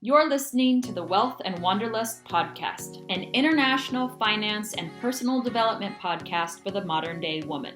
You're listening to the Wealth and Wanderlust podcast, an international finance and personal development podcast for the modern day woman.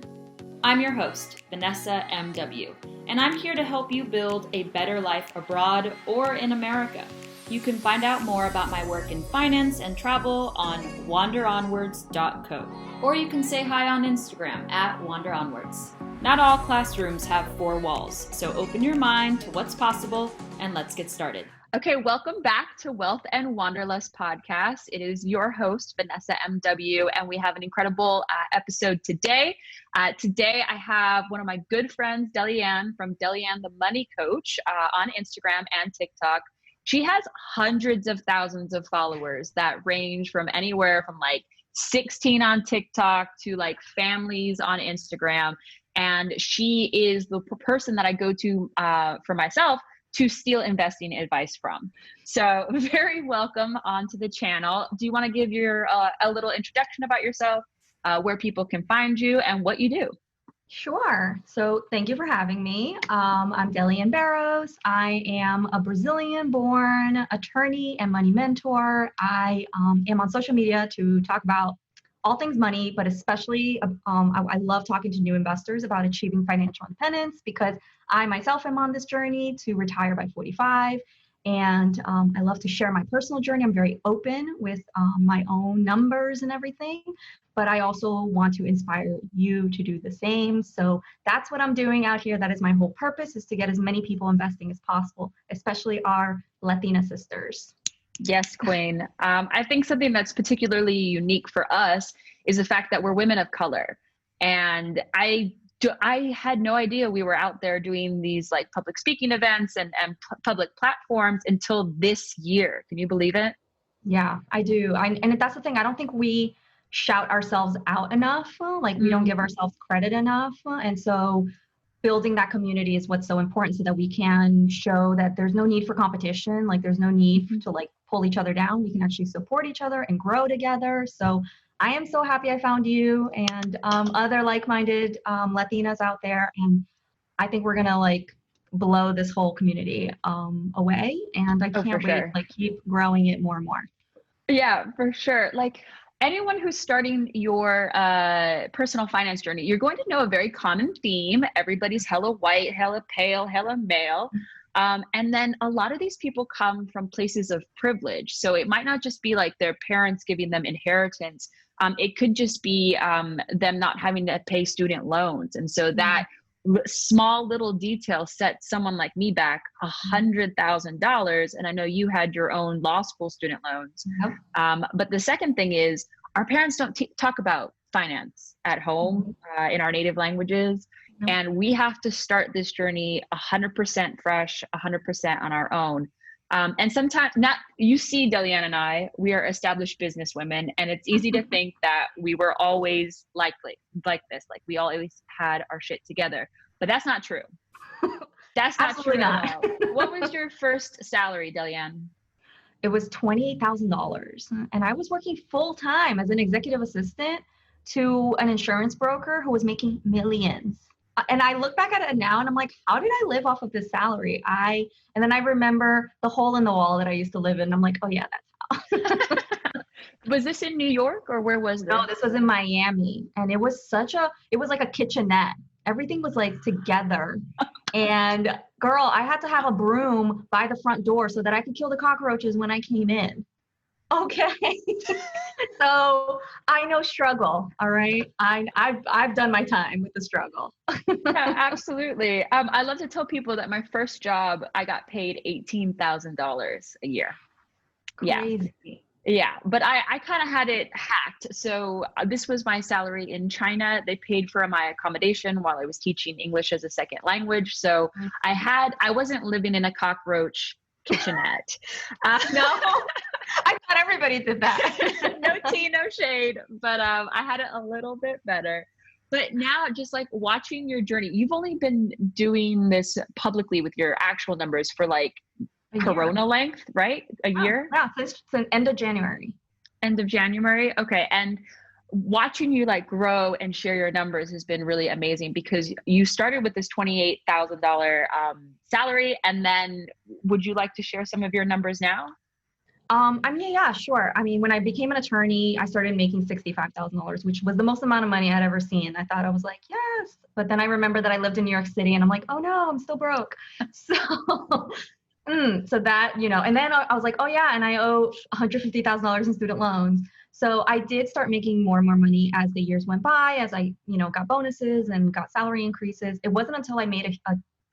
I'm your host, Vanessa M.W., and I'm here to help you build a better life abroad or in America. You can find out more about my work in finance and travel on wanderonwards.co, or you can say hi on Instagram at wanderonwards. Not all classrooms have four walls, so open your mind to what's possible and let's get started. Okay, welcome back to Wealth and Wanderlust podcast. It is your host, Vanessa M.W., and we have an incredible episode today. Today, I have one of my good friends, Delyanne, from Delyanne The Money Coach on Instagram and TikTok. She has hundreds of thousands of followers that range from anywhere from like 16 on TikTok to like families on Instagram. And she is the person that I go to for myself to steal investing advice from. So very welcome onto the channel. Do you want to give your a little introduction about yourself, where people can find you and what you do? Sure. So thank you for having me. I'm Delyanne Barros. I am a Brazilian-born attorney and money mentor. I am on social media to talk about all things money, but especially I love talking to new investors about achieving financial independence because I myself am on this journey to retire by 45. And I love to share my personal journey. I'm very open with my own numbers and everything, but I also want to inspire you to do the same. So that's what I'm doing out here. That is my whole purpose, is to get as many people investing as possible, especially our Latina sisters. Yes, Queen. I think something that's particularly unique for us is the fact that we're women of color. And I had no idea we were out there doing these like public speaking events and public platforms until this year. Can you believe it? Yeah, I do. And that's the thing. I don't think we shout ourselves out enough. Like we don't give ourselves credit enough. And so building that community is what's so important so that we can show that there's no need for competition. Like there's no need to like pull each other down. We can actually support each other and grow together. So I am so happy I found you and other like-minded Latinas out there. And I think we're going to like blow this whole community away. And I can't wait to like keep growing it more and more. Yeah, for sure. Like anyone who's starting your personal finance journey, you're going to know a very common theme. Everybody's hella white, hella pale, hella male. And then a lot of these people come from places of privilege. So it might not just be like their parents giving them inheritance. It could just be them not having to pay student loans. And so that small little detail set someone like me back $100,000. And I know you had your own law school student loans. But the second thing is our parents don't talk about finance at home in our native languages. And we have to start this journey 100% fresh, 100% on our own. And sometimes you see Delyanne and I, we are established business women, and it's easy to think that we were always like this, like we always had our shit together, but that's not true. That's not Absolutely true not. at all. What was your first salary, Delyanne? It was $28,000. And I was working full time as an executive assistant to an insurance broker who was making millions. And I look back at it now and I'm like, how did I live off of this salary? And then I remember the hole in the wall that I used to live in. I'm like, oh yeah, that's how. Was this in New York or where was this? No, this was in Miami. And it was like a kitchenette. Everything was like together. And girl, I had to have a broom by the front door so that I could kill the cockroaches when I came in. Okay. So I know struggle. All right. I've done my time with the struggle. Yeah, absolutely. I love to tell people that my first job, I got paid $18,000 a year. Crazy. Yeah. But I kind of had it hacked. So this was my salary in China. They paid for my accommodation while I was teaching English as a second language. So I wasn't living in a cockroach kitchenette. No, I thought everybody did that. No tea, no shade, but I had it a little bit better. But now just like watching your journey, you've only been doing this publicly with your actual numbers for like Corona length, right? A year? Yeah, since end of January. End of January. Okay. And watching you like grow and share your numbers has been really amazing, because you started with this $28,000 salary. And then would you like to share some of your numbers now? I mean, yeah, sure. I mean, when I became an attorney, I started making $65,000, which was the most amount of money I'd ever seen. I thought, I was like, yes. But then I remember that I lived in New York City and I'm like, oh no, I'm still broke. So, so that, and then I was like, oh yeah, and I owe $150,000 in student loans. So I did start making more and more money as the years went by, as I, got bonuses and got salary increases. It wasn't until I made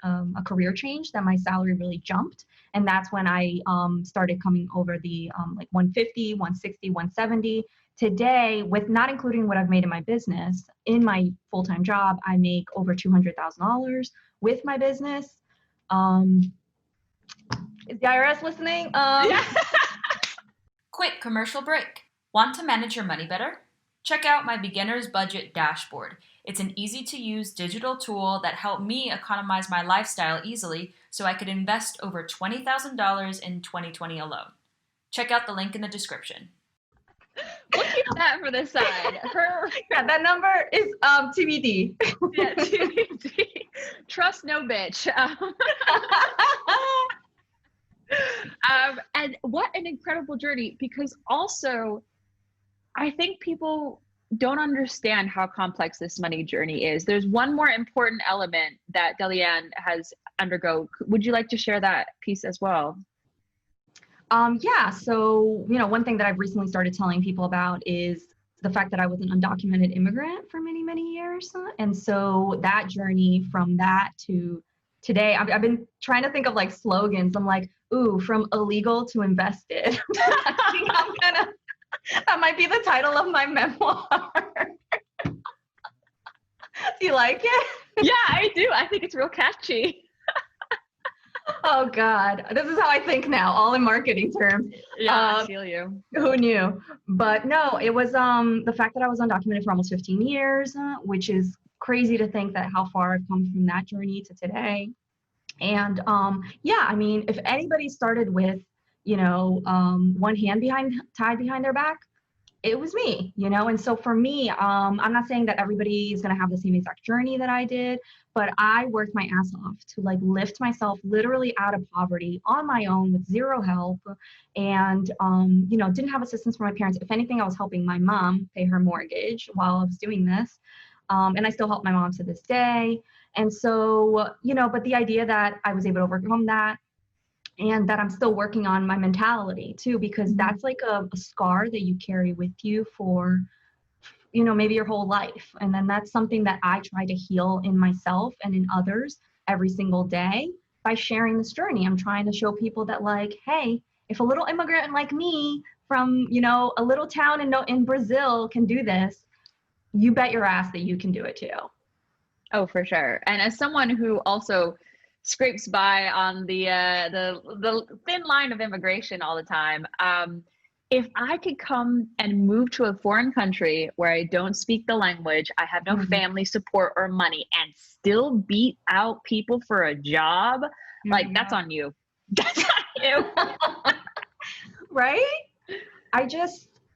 a career change that my salary really jumped. And that's when I started coming over the like 150, 160, 170. Today, with not including what I've made in my business, in my full-time job, I make over $200,000 with my business. Is the IRS listening? Quick commercial break. Want to manage your money better? Check out my beginner's budget dashboard. It's an easy-to-use digital tool that helped me economize my lifestyle easily so I could invest over $20,000 in 2020 alone. Check out the link in the description. We'll keep that for the side. Yeah, that number is TBD. Yeah, TBD. Trust no bitch. And what an incredible journey, because also I think people don't understand how complex this money journey is. There's one more important element that Delyanne has undergo. Would you like to share that piece as well? Yeah. So, one thing that I've recently started telling people about is the fact that I was an undocumented immigrant for many, many years. And so that journey from that to today, I've been trying to think of like slogans. I'm like, ooh, from illegal to invested. I think that might be the title of my memoir. Do you like it? Yeah, I do. I think it's real catchy. Oh God, this is how I think now, all in marketing terms. Yeah, I feel you. Who knew? But no, it was the fact that I was undocumented for almost 15 years, which is crazy to think that how far I've come from that journey to today. And yeah, I mean, if anybody started with, one hand tied behind their back, it was me, and so for me, I'm not saying that everybody is going to have the same exact journey that I did, but I worked my ass off to like lift myself literally out of poverty on my own with zero help, and didn't have assistance from my parents. If anything, I was helping my mom pay her mortgage while I was doing this, and I still help my mom to this day. And so, but the idea that I was able to overcome that, and that I'm still working on my mentality too, because that's like a scar that you carry with you for, maybe your whole life. And then that's something that I try to heal in myself and in others every single day by sharing this journey. I'm trying to show people that like, hey, if a little immigrant like me from, a little town in Brazil can do this, you bet your ass that you can do it too. Oh, for sure. And as someone who also scrapes by on the thin line of immigration all the time, if I could come and move to a foreign country where I don't speak the language, I have no family support or money, and still beat out people for a job, like that's on you. That's on you. Right?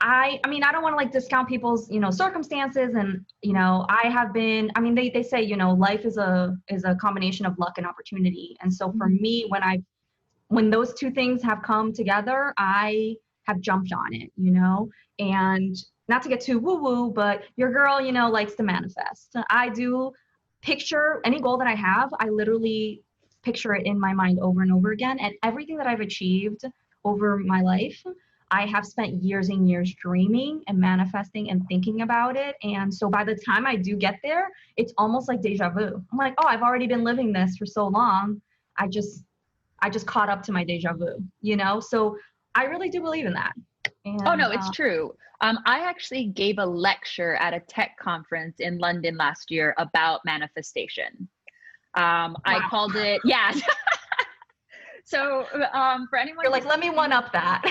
I mean, I don't want to like discount people's, circumstances. And, I have been, I mean, they say, life is a combination of luck and opportunity. And so for me, when those two things have come together, I have jumped on it, and not to get too woo woo, but your girl, likes to manifest. I do picture any goal that I have. I literally picture it in my mind over and over again. And everything that I've achieved over my life, I have spent years and years dreaming and manifesting and thinking about it. And so by the time I do get there, it's almost like deja vu. I'm like, oh, I've already been living this for so long. I just caught up to my deja vu, So I really do believe in that. And, oh no, it's true. I actually gave a lecture at a tech conference in London last year about manifestation. Wow. I called it, yeah. So for anyone, you're like, let me one up that.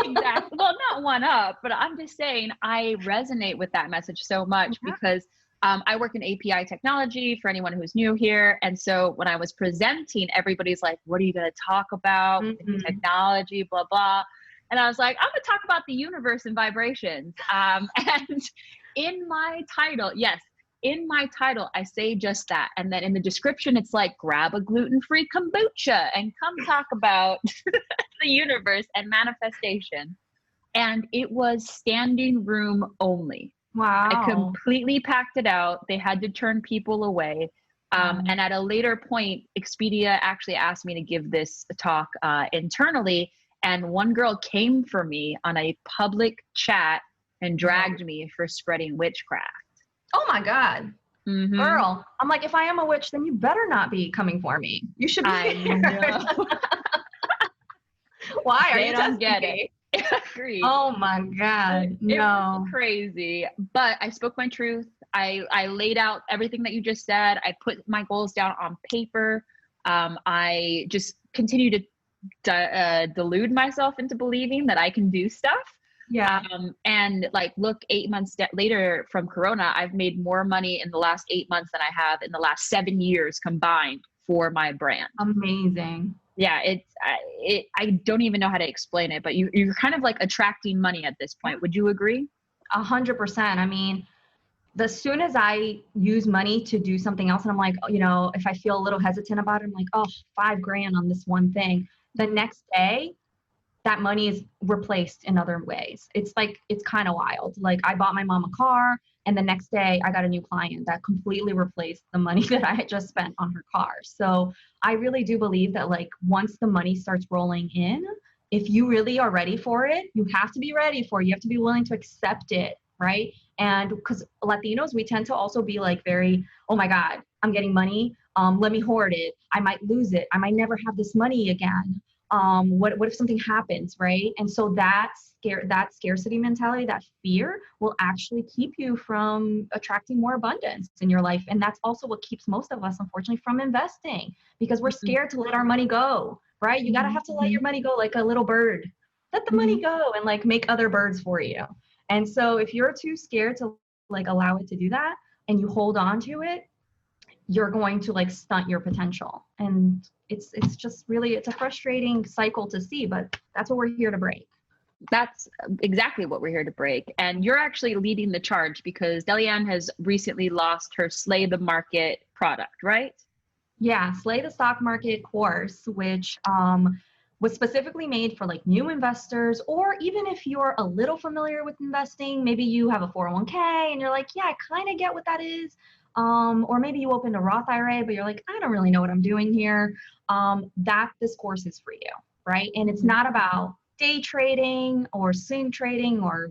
Exactly. Well, not one up, but I'm just saying I resonate with that message so much because I work in API technology for anyone who's new here. And so when I was presenting, everybody's like, what are you going to talk about? Technology, blah, blah. And I was like, I'm going to talk about the universe and vibrations. And in my title, yes, in my title, I say just that. And then in the description, it's like, grab a gluten-free kombucha and come talk about the universe and manifestation. And it was standing room only. Wow. I completely packed it out. They had to turn people away. And at a later point, Expedia actually asked me to give this talk internally. And one girl came for me on a public chat and dragged me for spreading witchcraft. Oh my God. Mm-hmm. Girl, I'm like, if I am a witch, then you better not be coming for me. You should be. I know. Why are They you don't testing get me? it. Agreed. Oh my God. It No. was crazy. But I spoke my truth. I laid out everything that you just said. I put my goals down on paper. I just continue to delude myself into believing that I can do stuff. Yeah. And like, look, 8 months later from Corona, I've made more money in the last 8 months than I have in the last 7 years combined for my brand. Amazing. Yeah, I don't even know how to explain it, but you're kind of like attracting money at this point. Would you agree? 100%. I mean, as soon as I use money to do something else, and I'm like, you know, if I feel a little hesitant about it, I'm like, oh, $5,000 on this one thing. The next day, that money is replaced in other ways. It's like, it's kind of wild. Like, I bought my mom a car, and the next day I got a new client that completely replaced the money that I had just spent on her car. So I really do believe that, like, once the money starts rolling in, if you really are ready for it, you have to be ready for it. You have to be willing to accept it, right? And because Latinos, we tend to also be like very, oh my God, I'm getting money. Let me hoard it. I might lose it. I might never have this money again. What if something happens, right? And so that scarcity mentality, that fear will actually keep you from attracting more abundance in your life. And that's also what keeps most of us, unfortunately, from investing, because we're scared to let our money go, right? You gotta have to let your money go like a little bird. Let the money go and like make other birds for you. And so if you're too scared to like allow it to do that and you hold on to it, you're going to like stunt your potential. And it's just really, it's a frustrating cycle to see, but that's what we're here to break. That's exactly what we're here to break. And you're actually leading the charge because Delyanne has recently lost her Slay the Market product, right? Yeah, Slay the Stock Market course, which was specifically made for like new investors, or even if you're a little familiar with investing, maybe you have a 401k and you're like, yeah, I kind of get what that is. Or maybe you opened a Roth IRA, but you're like, I don't really know what I'm doing here. That this course is for you, right? And it's not about day trading or swing trading or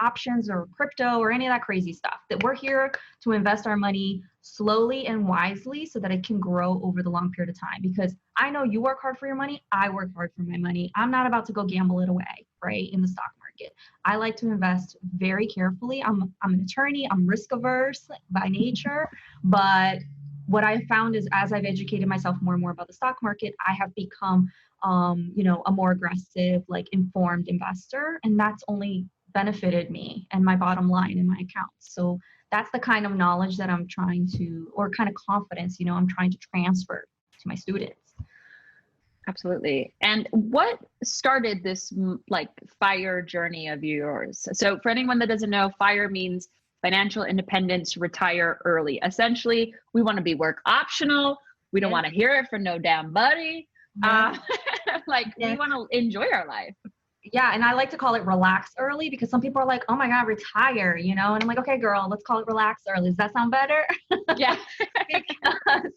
options or crypto or any of that crazy stuff. That we're here to invest our money slowly and wisely so that it can grow over the long period of time. Because I know you work hard for your money. I work hard for my money. I'm not about to go gamble it away, right? In the stock market. I like to invest very carefully. I'm an attorney. I'm risk averse by nature, but what I found is as I've educated myself more and more about the stock market, I have become, a more aggressive, like informed investor, and that's only benefited me and my bottom line in my accounts. So that's the kind of knowledge that I'm trying to, or kind of confidence, I'm trying to transfer to my students. Absolutely. And what started this like FIRE journey of yours? So for anyone that doesn't know, FIRE means financial independence, retire early. Essentially, we want to be work optional. We don't want to hear it from no damn buddy. We want to enjoy our life. Yeah. And I like to call it relax early because some people are like, oh my God, retire, and I'm like, okay, girl, let's call it relax early. Does that sound better? Yeah. Because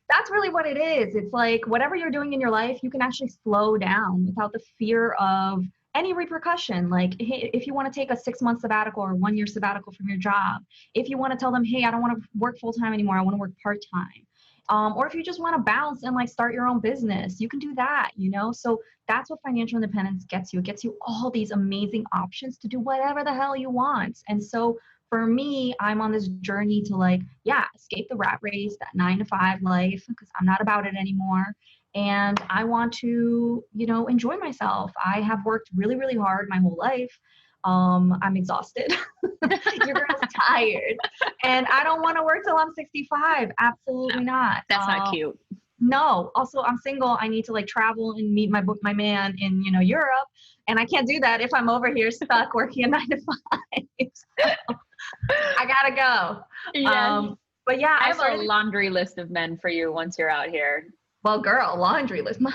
that's really what it is. It's like whatever you're doing in your life, you can actually slow down without the fear of any repercussion. Like, hey, if you want to take a 6-month sabbatical or 1-year sabbatical from your job, if you want to tell them, hey, I don't want to work full-time anymore, I want to work part-time. Or if you just want to bounce and like start your own business, you can do that, So that's what financial independence gets you. It gets you all these amazing options to do whatever the hell you want. And so for me, I'm on this journey to escape the rat race, that 9-to-5 life, because I'm not about it anymore. And I want to, enjoy myself. I have worked really, really hard my whole life. I'm exhausted. Your girl's tired. And I don't want to work till I'm 65. Absolutely not. That's not cute. No. Also, I'm single. I need to travel and meet my man in, Europe. And I can't do that if I'm over here stuck working a 9-to-5. So I gotta go. Yes. But yeah, I I have started. a laundry list of men for you once you're out here. Well, girl, laundry list. My.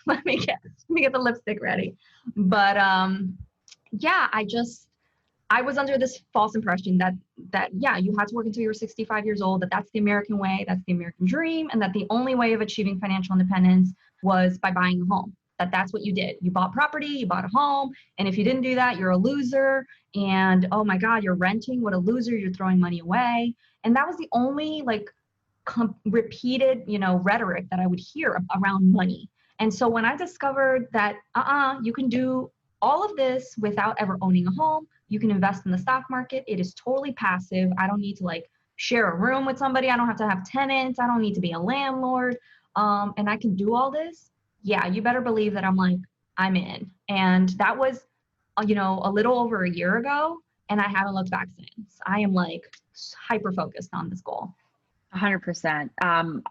Let me get the lipstick ready. But yeah, I was under this false impression that yeah, you had to work until you were 65 years old, that's the American way, that's the American dream, and that the only way of achieving financial independence was by buying a home. That's what you did. You bought property, you bought a home, and if you didn't do that, you're a loser. And oh my God, you're renting. What a loser! You're throwing money away. And that was the only like repeated, rhetoric that I would hear around money. And so when I discovered that, you can do all of this without ever owning a home. You can invest in the stock market. It is totally passive. I don't need to like share a room with somebody. I don't have to have tenants. I don't need to be a landlord. And I can do all this. Yeah, you better believe that I'm in. And that was, a little over a year ago. And I haven't looked back since. I am like hyper focused on this goal. 100%.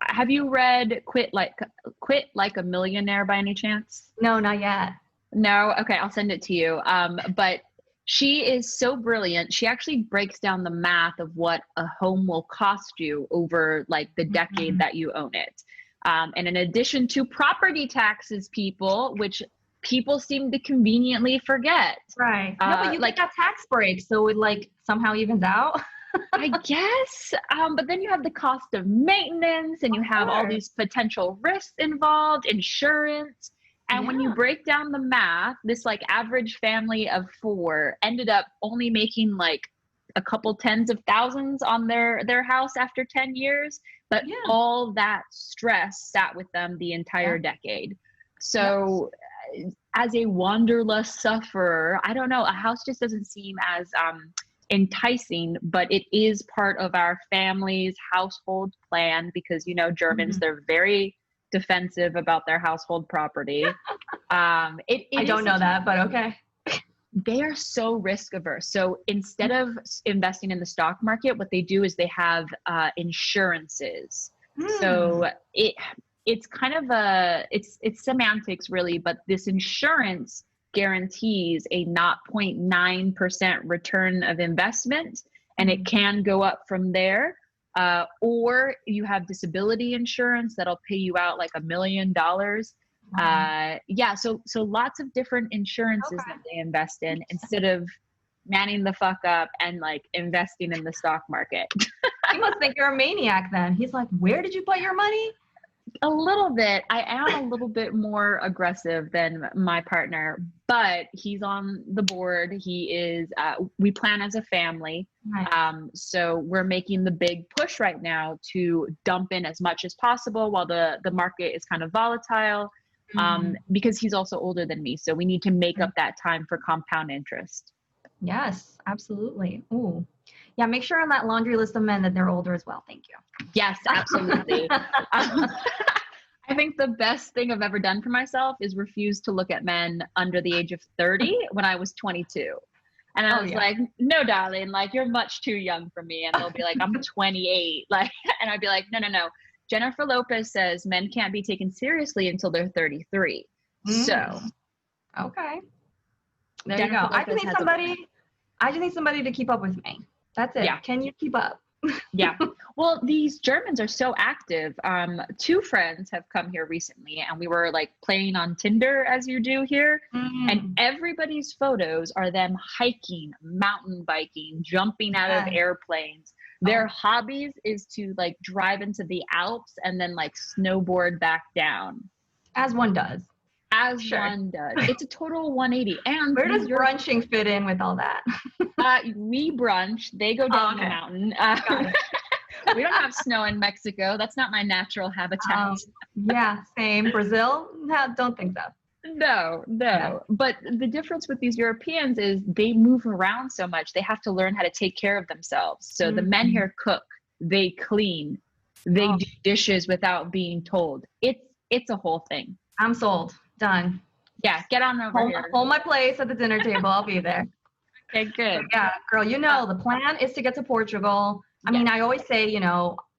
Have you read Quit Like a Millionaire by any chance? No, not yet. No? Okay, I'll send it to you. But she is so brilliant. She actually breaks down the math of what a home will cost you over like the decade that you own it. And in addition to property taxes, which people seem to conveniently forget. Right. No, but you like got tax breaks, so it like somehow evens out. I guess. But then you have the cost of maintenance and you have all these potential risks involved, insurance. And when you break down the math, this like average family of 4 ended up only making like a couple tens of thousands on their house after 10 years. But all that stress sat with them the entire decade. So as a wanderlust sufferer, I don't know, a house just doesn't seem as enticing, but it is part of our family's household plan because, Germans, they're very defensive about their household property. I don't know that, but okay. They are so risk averse. So instead of investing in the stock market, what they do is they have insurances. So it's kind of it's semantics really, but this insurance guarantees a 0.9% return of investment, and it can go up from there. Or you have disability insurance that'll pay you out like $1 million. So lots of different insurances that they invest in instead of manning the fuck up and like investing in the stock market. He must think you're a maniac then. He's like, where did you put your money? A little bit. I am a little bit more aggressive than my partner, but he's on the board. He is, we plan as a family. Nice. So we're making the big push right now to dump in as much as possible while the market is kind of volatile, because he's also older than me. So we need to make up that time for compound interest. Yes, absolutely. Ooh. Yeah, make sure on that laundry list of men that they're older as well. Thank you. Yes, absolutely. I think the best thing I've ever done for myself is refuse to look at men under the age of 30 when I was 22. And I was like, no, darling, like you're much too young for me. And they'll be like, I'm 28. And I'd be like, no. Jennifer Lopez says men can't be taken seriously until they're 33. So. Okay. There you go. I just need somebody to keep up with me. That's it. Yeah. Can you keep up? Yeah. Well, these Germans are so active. 2 friends have come here recently and we were like playing on Tinder as you do here. And everybody's photos are them hiking, mountain biking, jumping out of airplanes. Their hobbies is to like drive into the Alps and then like snowboard back down. As one does. One does. It's a total 180. And where does brunching fit in with all that? We brunch. They go down the mountain. We don't have snow in Mexico. That's not my natural habitat. Yeah, same. Brazil? No, don't think so. No. Yeah. But the difference with these Europeans is they move around so much. They have to learn how to take care of themselves. So the men here cook, they clean, they do dishes without being told. It's a whole thing. I'm sold. Done. Yeah, get on over here. Hold my place at the dinner table. I'll be there. Okay, good. But yeah, girl, the plan is to get to Portugal. I mean, I always say,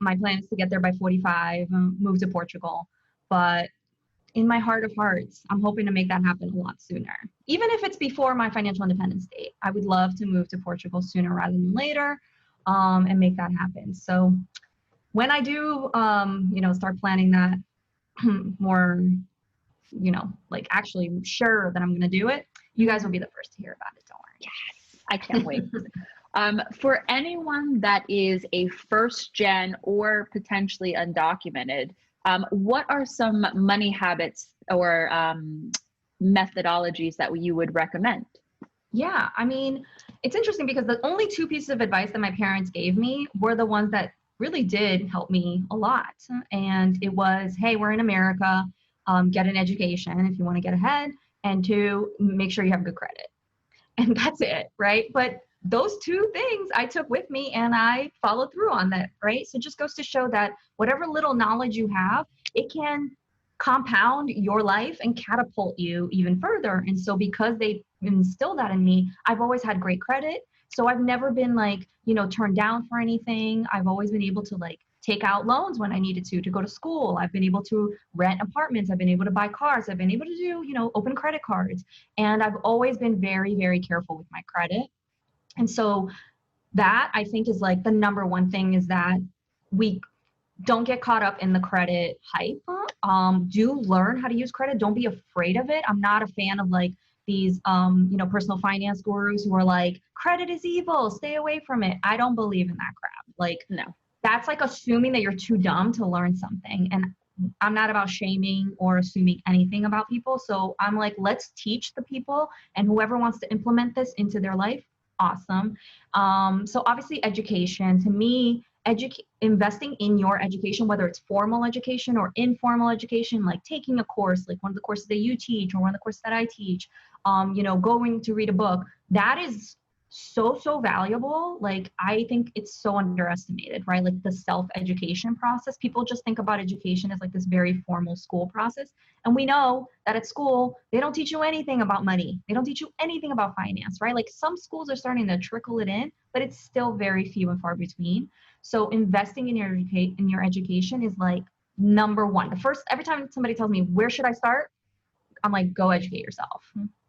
my plan is to get there by 45 and move to Portugal. But in my heart of hearts, I'm hoping to make that happen a lot sooner. Even if it's before my financial independence date, I would love to move to Portugal sooner rather than later, and make that happen. So when I do, start planning that more, like actually sure that I'm going to do it, you guys will be the first to hear about it. Don't worry. Yes, I can't wait. For anyone that is a first gen or potentially undocumented, what are some money habits or methodologies that you would recommend? Yeah, I mean, it's interesting because the only two pieces of advice that my parents gave me were the ones that really did help me a lot. And it was, hey, we're in America, get an education if you want to get ahead, and two, make sure you have good credit. And that's it, right? But those two things I took with me and I followed through on that, right? So it just goes to show that whatever little knowledge you have, it can compound your life and catapult you even further. And so because they instilled that in me, I've always had great credit. So I've never been like, turned down for anything. I've always been able to like take out loans when I needed to go to school. I've been able to rent apartments. I've been able to buy cars. I've been able to do, open credit cards. And I've always been very, very careful with my credit. And so that I think is like the number one thing, is that we don't get caught up in the credit hype. Do learn how to use credit. Don't be afraid of it. I'm not a fan of like these, personal finance gurus who are like, credit is evil, stay away from it. I don't believe in that crap. Like, no, that's like assuming that you're too dumb to learn something. And I'm not about shaming or assuming anything about people. So I'm like, let's teach the people, and whoever wants to implement this into their life, awesome. So obviously education, to me, investing in your education, whether it's formal education or informal education, like taking a course, like one of the courses that you teach or one of the courses that I teach, going to read a book, that is so valuable. Like, I think it's so underestimated, right? Like the self-education process. People just think about education as like this very formal school process. And we know that at school, they don't teach you anything about money. They don't teach you anything about finance, right? Like some schools are starting to trickle it in, but it's still very few and far between. So investing in your education is like number one. Every time somebody tells me, where should I start? I'm like, go educate yourself.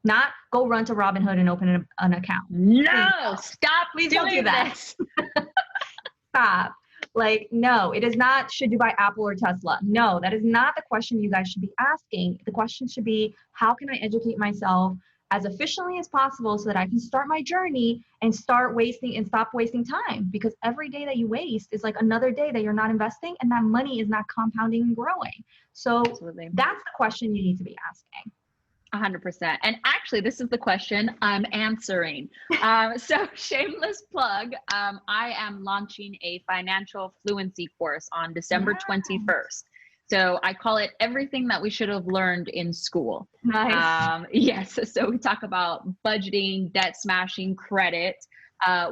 Not go run to Robinhood and open an account. No, stop. Please don't do that. Stop. Like, no, it is not, should you buy Apple or Tesla? No, that is not the question you guys should be asking. The question should be, how can I educate myself as efficiently as possible so that I can start my journey and stop wasting time? Because every day that you waste is like another day that you're not investing, and that money is not compounding and growing. So Absolutely. That's the question you need to be asking. 100%. And actually, this is the question I'm answering. So shameless plug, I am launching a financial fluency course on December 21st. So I call it everything that we should have learned in school. Nice. Yes. So we talk about budgeting, debt smashing, credit,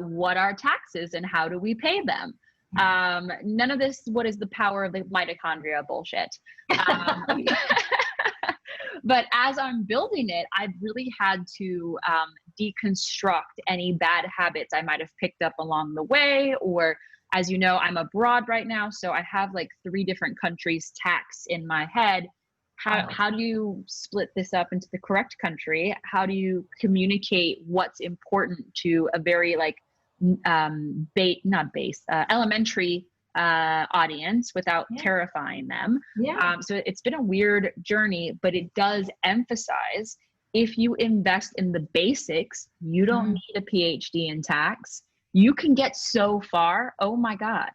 what are taxes and how do we pay them? None of this, what is the power of the mitochondria bullshit. But as I'm building it, I've really had to deconstruct any bad habits I might have picked up along the way. Or, as you know, I'm abroad right now, so I have like 3 different countries' tax in my head. How do you split this up into the correct country? How do you communicate what's important to a very like elementary audience without terrifying them? So it's been a weird journey, but it does emphasize, if you invest in the basics, you don't need a PhD in tax. You can get so far. Oh my God.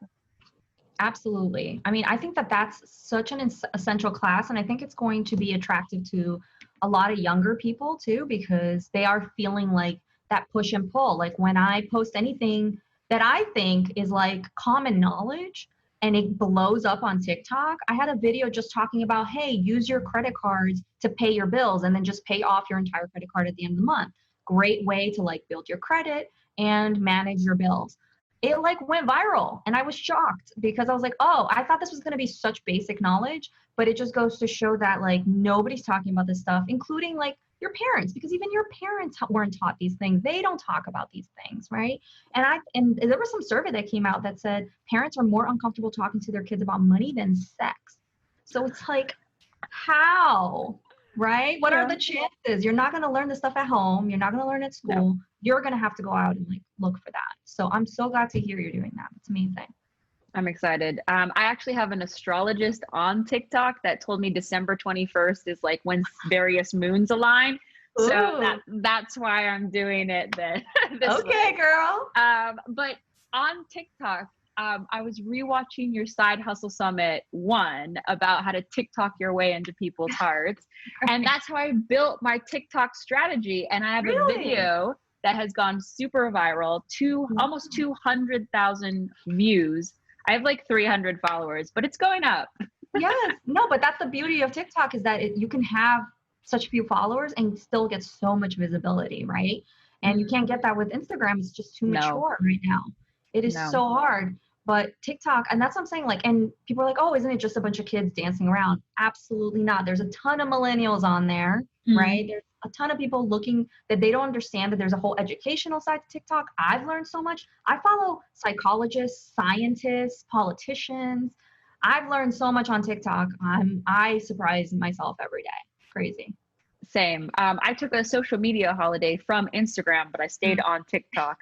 Absolutely. I mean, I think that that's such an essential class, and I think it's going to be attractive to a lot of younger people too, because they are feeling like that push and pull. Like when I post anything that I think is like common knowledge and it blows up on TikTok. I had a video just talking about, hey, use your credit cards to pay your bills and then just pay off your entire credit card at the end of the month. Great way to like build your credit and manage your bills. It like went viral, and I was shocked because I was like, oh, I thought this was going to be such basic knowledge, but it just goes to show that like nobody's talking about this stuff, including like your parents, because even your parents weren't taught these things. They don't talk about these things, right? And there was some survey that came out that said parents are more uncomfortable talking to their kids about money than sex. So it's like, How? Right? What are Yeah. the chances? You're not going to learn this stuff at home. You're not going to learn at school. No. You're going to have to go out and like look for that. So I'm so glad to hear you're doing that. It's amazing. I'm excited. I actually have an astrologist on TikTok that told me December 21st is like when various moons align. So that's why I'm doing it then. Okay, girl. But on TikTok, I was rewatching your Side Hustle Summit 1 about how to TikTok your way into people's hearts. And that's how I built my TikTok strategy. And I have a video that has gone super viral, almost 200,000 views. I have like 300 followers, but it's going up. Yes. No, but that's the beauty of TikTok is that you can have such few followers and still get so much visibility, right? And you can't get that with Instagram. It's just too mature right now. It is so hard. But TikTok, and that's what I'm saying, like, and people are like, oh, isn't it just a bunch of kids dancing around? Absolutely not. There's a ton of millennials on there, right? There's a ton of people looking that they don't understand that there's a whole educational side to TikTok. I've learned so much. I follow psychologists, scientists, politicians. I've learned so much on TikTok. I surprise myself every day. Crazy. Same. I took a social media holiday from Instagram, but I stayed on TikTok.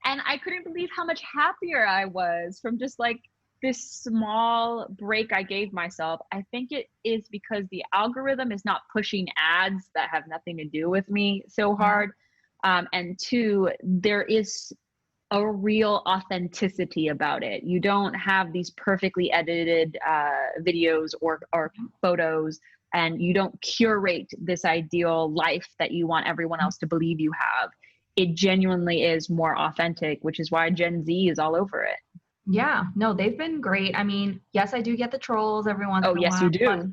And I couldn't believe how much happier I was from just like this small break I gave myself. I think it is because the algorithm is not pushing ads that have nothing to do with me so hard. And 2, there is a real authenticity about it. You don't have these perfectly edited videos or photos, and you don't curate this ideal life that you want everyone else to believe you have. It genuinely is more authentic, which is why Gen Z is all over it. Yeah, no, they've been great. I mean, yes, I do get the trolls every once in a while. Oh, yes, you do.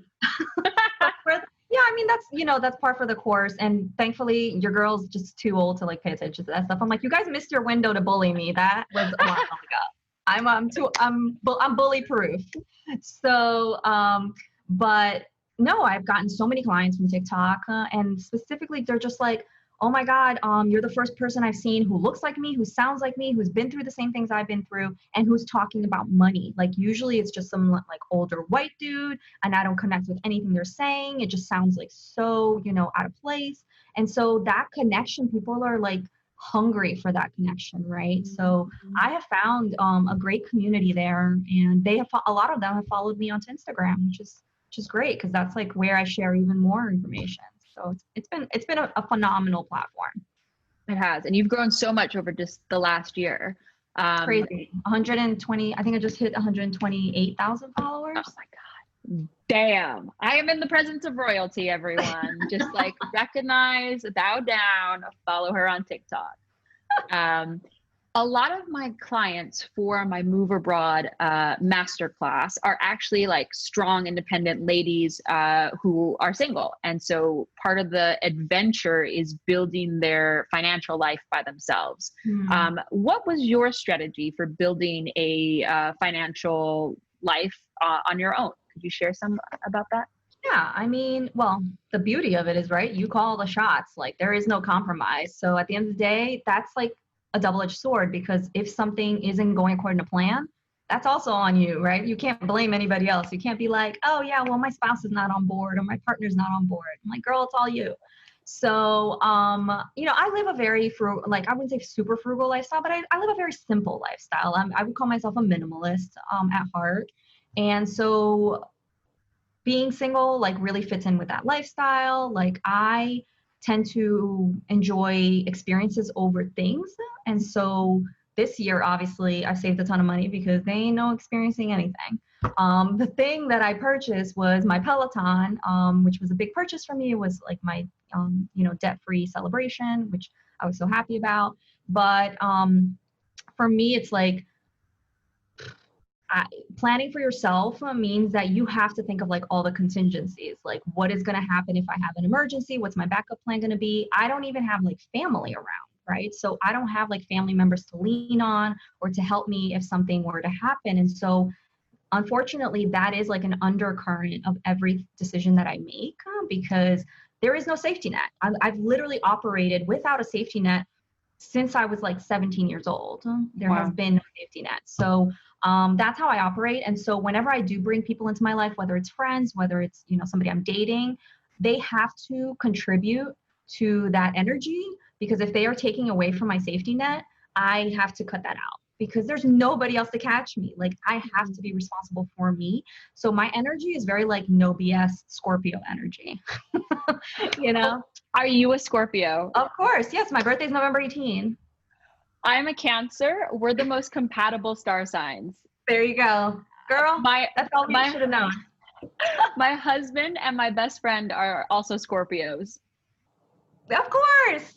Yeah, I mean, that's par for the course. And thankfully, your girl's just too old to like pay attention to that stuff. I'm like, you guys missed your window to bully me. That was a while ago. I'm bully proof. So, but no, I've gotten so many clients from TikTok, and specifically, they're just like, oh my God, you're the first person I've seen who looks like me, who sounds like me, who's been through the same things I've been through, and who's talking about money. Like usually it's just some like older white dude, and I don't connect with anything they're saying. It just sounds like so, out of place. And so that connection, people are like hungry for that connection, right? So I have found a great community there, and a lot of them have followed me onto Instagram, which is great because that's like where I share even more information. So it's been a phenomenal platform. It has. And you've grown so much over just the last year. It's crazy. 120, I think I just hit 128,000 followers. Oh my God. Damn. I am in the presence of royalty, everyone. Just like recognize, bow down, follow her on TikTok. A lot of my clients for my Move Abroad masterclass are actually like strong, independent ladies who are single. And so part of the adventure is building their financial life by themselves. What was your strategy for building a financial life on your own? Could you share some about that? Yeah, I mean, well, the beauty of it is, right, you call the shots. Like there is no compromise. So at the end of the day, that's like a double-edged sword, because if something isn't going according to plan, that's also on you, right? You can't blame anybody else. You can't be like, oh yeah, well, my spouse is not on board or my partner's not on board. I'm like, girl, it's all you. So, I live a very frugal, like I wouldn't say super frugal lifestyle, but I live a very simple lifestyle. I would call myself a minimalist at heart. And so being single like really fits in with that lifestyle. Like I tend to enjoy experiences over things. And so this year, obviously, I saved a ton of money because they ain't no experiencing anything. The thing that I purchased was my Peloton, which was a big purchase for me. It was like my, debt-free celebration, which I was so happy about. But for me, it's like, planning for yourself means that you have to think of like all the contingencies, like what is going to happen if I have an emergency, what's my backup plan going to be. I don't even have like family around, right? So I don't have like family members to lean on or to help me if something were to happen. And so unfortunately, that is like an undercurrent of every decision that I make, because there is no safety net. I've literally operated without a safety net since I was like 17 years old. There has been no safety net. So That's how I operate. And so whenever I do bring people into my life, whether it's friends, whether it's, somebody I'm dating, they have to contribute to that energy, because if they are taking away from my safety net, I have to cut that out, because there's nobody else to catch me. Like, I have to be responsible for me. So my energy is very like no BS Scorpio energy. Are you a Scorpio? Of course. Yes. My birthday's November 18. I'm a Cancer. We're the most compatible star signs. There you go. Girl, that's all you should have known. My husband and my best friend are also Scorpios. Of course.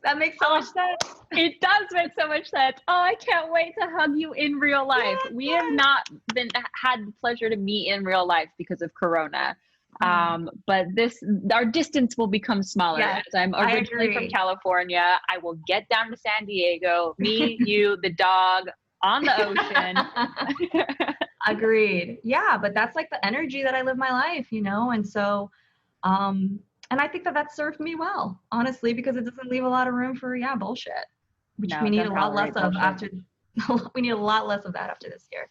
That makes so much sense. It does make so much sense. Oh, I can't wait to hug you in real life. We have not had the pleasure to meet in real life because of Corona. But our distance will become smaller. Yes, as I'm originally from California. I will get down to San Diego, me, you, the dog on the ocean. Agreed. Yeah, but that's like the energy that I live my life, and so, and I think that served me well, honestly, because it doesn't leave a lot of room for, bullshit, which we need a lot less of after, we need a lot less of that after this year.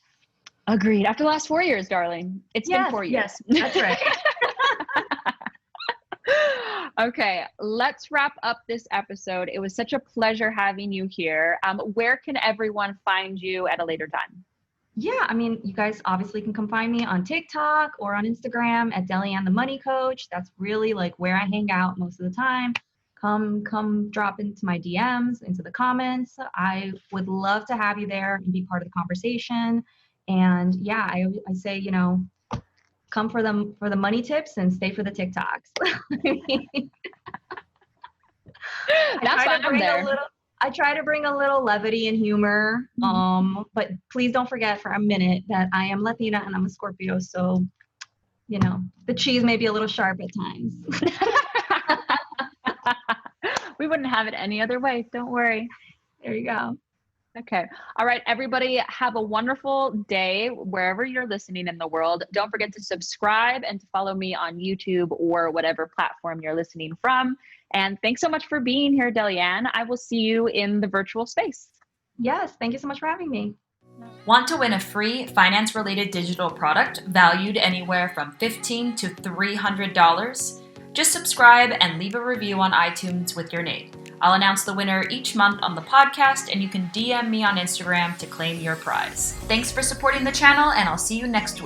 Agreed. After the last 4 years, darling. It's been 4 years. Yes, that's right. Okay, let's wrap up this episode. It was such a pleasure having you here. Where can everyone find you at a later time? Yeah, I mean, you guys obviously can come find me on TikTok or on Instagram at Delyanne The Money Coach. That's really like where I hang out most of the time. Come drop into my DMs, into the comments. I would love to have you there and be part of the conversation. And yeah, I say, come for the money tips and stay for the TikToks. That's why I'm there. I try to bring a little levity and humor, but please don't forget for a minute that I am Latina and I'm a Scorpio, so, the cheese may be a little sharp at times. We wouldn't have it any other way. Don't worry. There you go. Okay. All right, everybody, have a wonderful day wherever you're listening in the world. Don't forget to subscribe and to follow me on YouTube or whatever platform you're listening from. And thanks so much for being here, Delyanne. I will see you in the virtual space. Yes. Thank you so much for having me. Want to win a free finance-related digital product valued anywhere from $15 to $300? Just subscribe and leave a review on iTunes with your name. I'll announce the winner each month on the podcast, and you can DM me on Instagram to claim your prize. Thanks for supporting the channel, and I'll see you next week.